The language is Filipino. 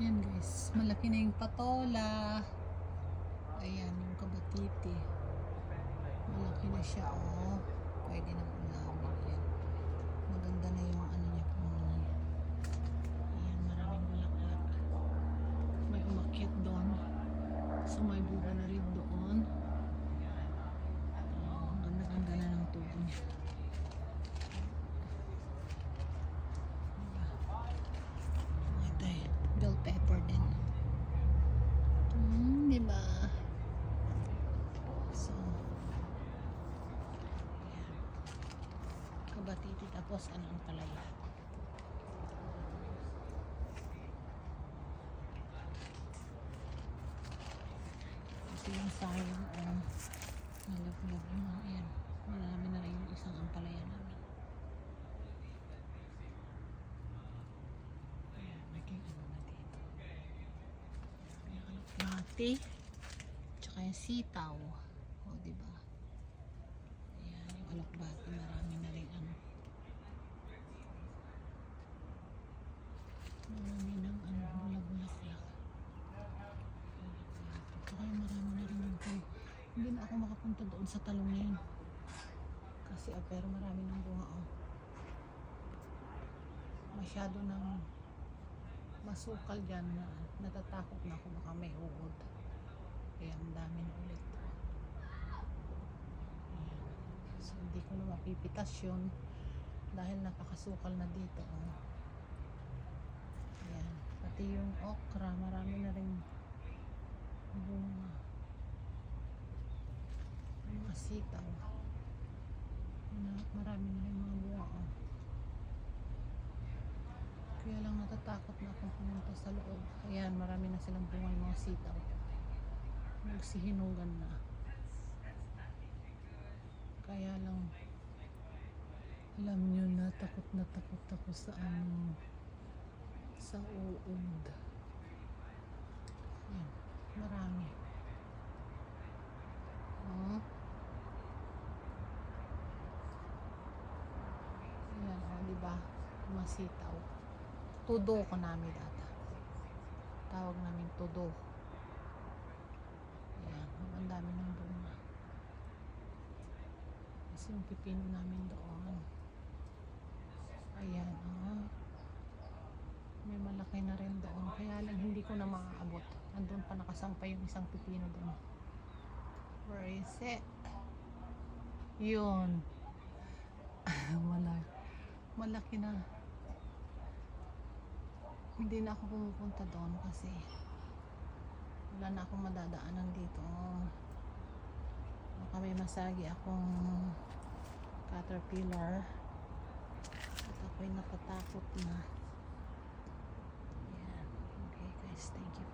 Yan guys, malaki na yung patola. Ayan yung kabatiti. Malaki na siya, oh. Pwede na ulamin. Ayan. Maganda na yung ano niya, puno niya. Ayan, maraming bulaklak. May umakyat doon. So may bunga na rin doon. Ang ganda-ganda na ng tubo niya. Ito eh, bell pepper din. Diba? So, ayan. Kabatiti tapos ano ang palaya. Kasi yung sayang nalaglag na. Ayan. Marami na rin yung isang ampalaya namin. Ayan, naging ano na dito. Yung alokbati. Tsaka yung sitaw. O, diba? Ayan, yung alokbati. Marami na rin ano. Marami ng ano, bulaklak. Tsaka yung marami na rin yung talong. Hindi na ako makapunta doon sa talong na yun. Kasi pero marami ng bunga, oh. Masyado ng masukal dyan na natatakot na ako baka may uod. Kaya ang dami na ulit. Ayan. So hindi ko na mapipitas yun dahil napakasukal na dito, oh. Ayan. Pati yung okra marami na rin bunga. Mga sitaw marami na rin mga bunga, oh. Kaya lang natatakot na akong pumunta sa loob. Ayan, marami na silang bunga yung mga sitaw. Nagsihinugan na. Kaya lang alam nyo na takot ako sa ano, sa uod. Ayan, marami. Oh. Ayan, oh, diba? Mga sitaw. Tudo ko namin data. Tawag namin tudo. Ayan, ang dami ng bunga. Kasi yung pipino namin doon. Ayan, oh. May malaki na rin doon. Kaya lang hindi ko na maaabot. Andun pa nakasampay yung isang pipino doon. Where is it? Yun. Malaki na. Hindi na ako pumupunta doon kasi wala na akong madadaanan dito. Baka may masagi akong caterpillar at ako'y natatakot na. Ayan. Okay guys, thank you.